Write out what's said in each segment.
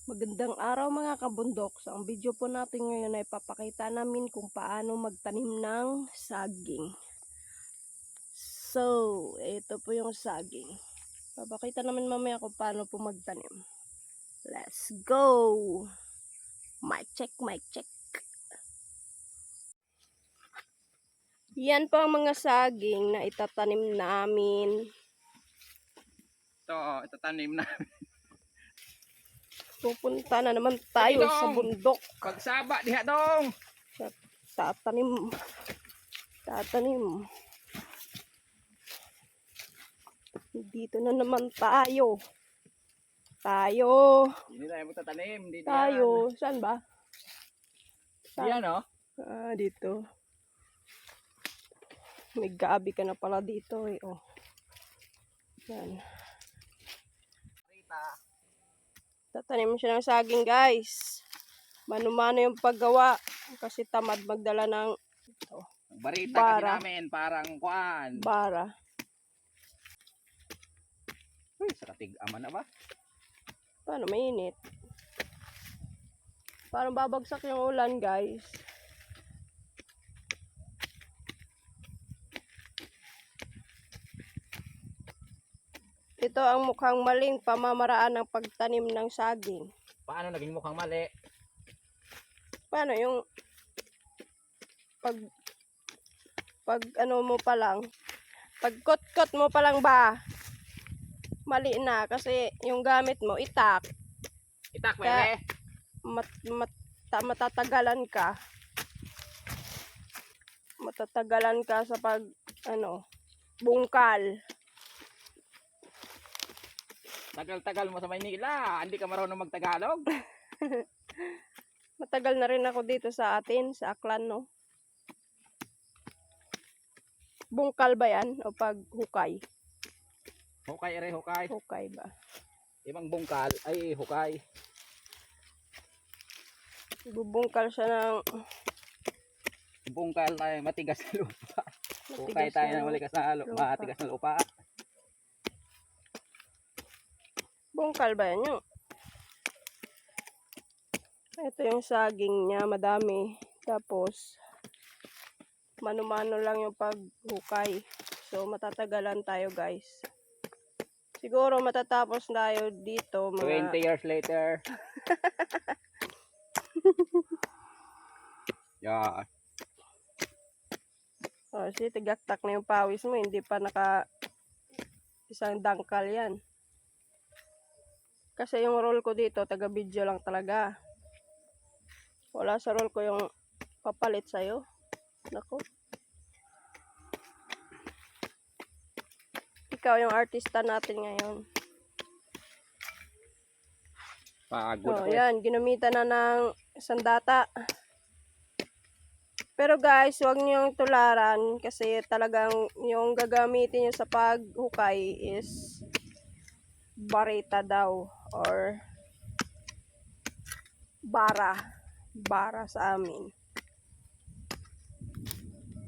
Magandang araw mga kabundok. So, ang video po natin ngayon ay papakita namin kung paano magtanim ng saging. So, ito po yung saging. Papakita namin mamaya kung paano po magtanim. Let's go! Mic check, mic check. Yan po ang mga saging na itatanim namin. Ito, itatanim na. Pupunta na naman tayo sa bundok. Pagsaba, diha dong. Tatanim. Dito na naman tayo. Hindi tayo magtatanim. Dito Tayo. Saan ba? Diyan, no? Dito. May gabi ka na pala dito eh. Oh. Yan. Tatanim siya ng saging, guys. Mano-mano yung paggawa. Kasi tamad magdala ng Barita bara. kasi namin. Parang kuan. Bara. Uy, sa katig-aman na ba? Paano? Mainit. Parang babagsak yung ulan, guys. Ito ang mukhang maling pamamaraan ng pagtanim ng saging. Paano naging mukhang mali? Paano yung pag ano mo pa lang, pag kot-kot mo pa lang ba, mali na kasi yung gamit mo itak. Itak, wele. Matatagalan ka sa pag bungkal. Tagal-tagal mo sa Maynila. Hindi ka marunong magtagalog. Matagal na rin ako dito sa atin, sa Aklan, no? Bungkal ba yan o pag hukay? Hukay, ere, hukay. Hukay ba? Ibang bungkal ay hukay. Bubungkal siya ng Bungkal tayo matigas na lupa. Hukay tayo na matigas na lupa. Bungkal ba yan yung? Ito yung saging niya, madami. Tapos, mano-mano lang yung paghukay. So, matatagalan tayo, guys. Siguro matatapos tayo dito mga 20 years later. Yeah. Oh, tigak-tak na yung pawis mo. Hindi pa naka isang dangkal yan. Kasi yung roll ko dito, taga-video lang talaga. Wala sa roll ko yung papalit sa'yo. Naku. Ikaw yung artista natin ngayon. Pagod Oh, ako. yan. Ginamitan na ng sandata. Pero guys, huwag niyong tularan kasi talagang yung gagamitin niyo sa paghukay is barita daw or bara sa amin.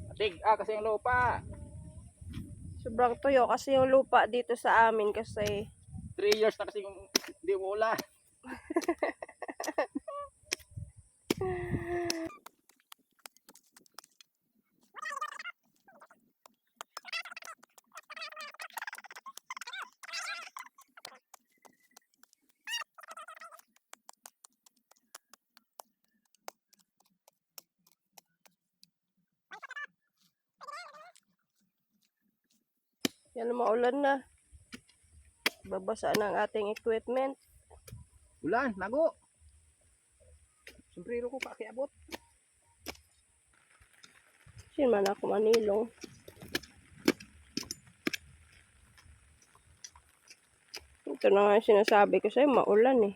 Matig, kasi yung lupa. Sobrang tuyo kasi yung lupa dito sa amin kasi 3 years na kasi yung hindi umuulan. yan maulan na. Babasa ng ating equipment. Ulan, nago. Sombrero ko pakiabot. Sin man ako manilong. Ito na nga sinasabi ko sa'yo, maulan eh.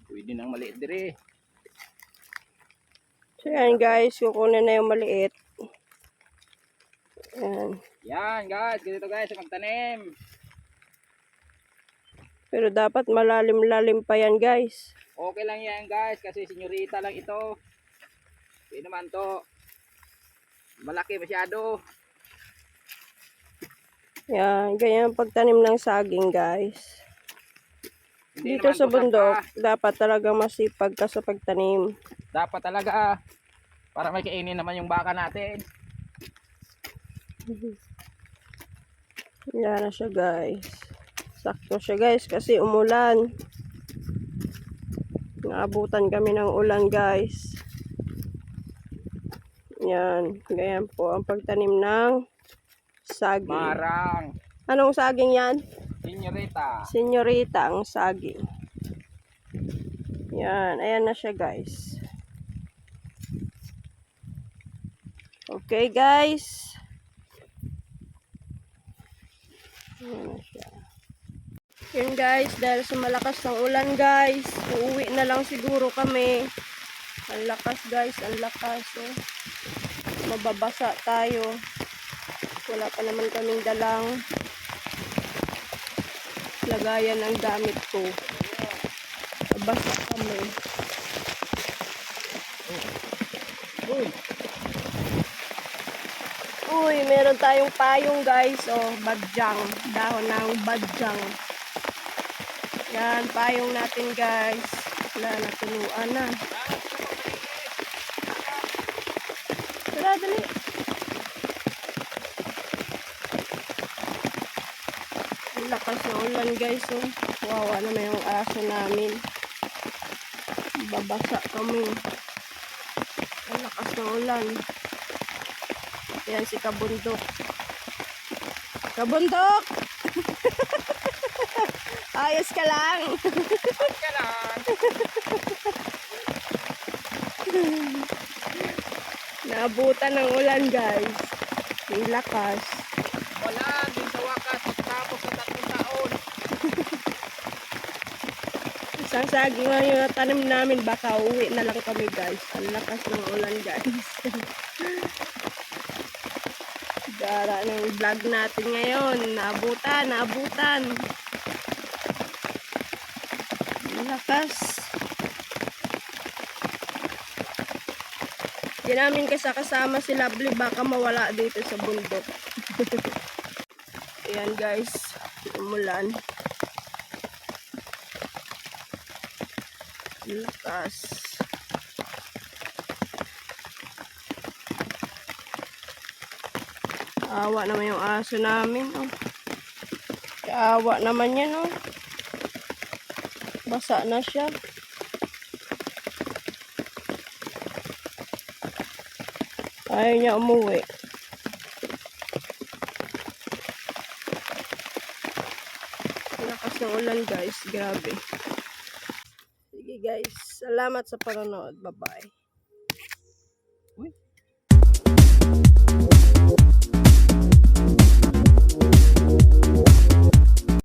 Pwede nang maliit dire. So yan guys, kukunin na yung maliit. Yan. Yan guys, ganito guys magtanim. Pero dapat malalim-lalim pa yan guys. Okay lang yan guys kasi senyorita lang ito. Hindi naman to. Malaki masyado. Yan, ganyan ang pagtanim ng saging, guys. Hindi Dito naman sa busag bundok, ka. dapat talaga masipag ka sa pagtanim. Dapat talaga para may kainin naman yung baka natin. Yan na siya, guys. Sakto siya, guys, kasi umulan. Naabutan kami ng ulan, guys. Yan, ganyan po ang pagtanim ng saging. Marang. Anong saging yan? Senyorita. Senyorita ang saging. Yan, ayan na siya, guys. Okay, guys. Ayan na siya. Yun, guys, dahil sa malakas ng ulan, guys, uuwi na lang siguro kami. Ang lakas, guys, ang lakas. Oh. Mababasa tayo. Wala pa naman kaming dalang lagayan ng gamit ko. Basa kami. Uy. Uy, meron tayong payong, guys. Oh, badyang. Dahon ng badyang. Yan, payong natin, guys. Wala na, tuluan na. Tara, dali. Ang lakas ng ulan, guys. Oh. Wawa naman yung aso namin. Babasa kami. Ang lakas ng ulan. Yan si Kabundok. Kabundok! Ayos ka lang. Ka lang. Naabutan ng ulan, guys. May lakas. Wala din sa wakas tapos sa 3 taon. Isang saging lang yung tanim namin. Baka uwi na lang kami, guys. Ang lakas ng ulan, guys. Gara ng vlog natin ngayon. Naabutan, naabutan. Ang lakas. Di namin kasama si Lovely. Baka mawala dito sa bundok. Ayan, guys. Umulan. Ang lakas. Awa naman yung aso namin, oh. Awa naman yan, oh. Basa na siya. Ayaw niya umuwi. Lakas ng ulan, guys. Grabe. Sige, guys. Salamat sa panonood. Bye-bye. Uy.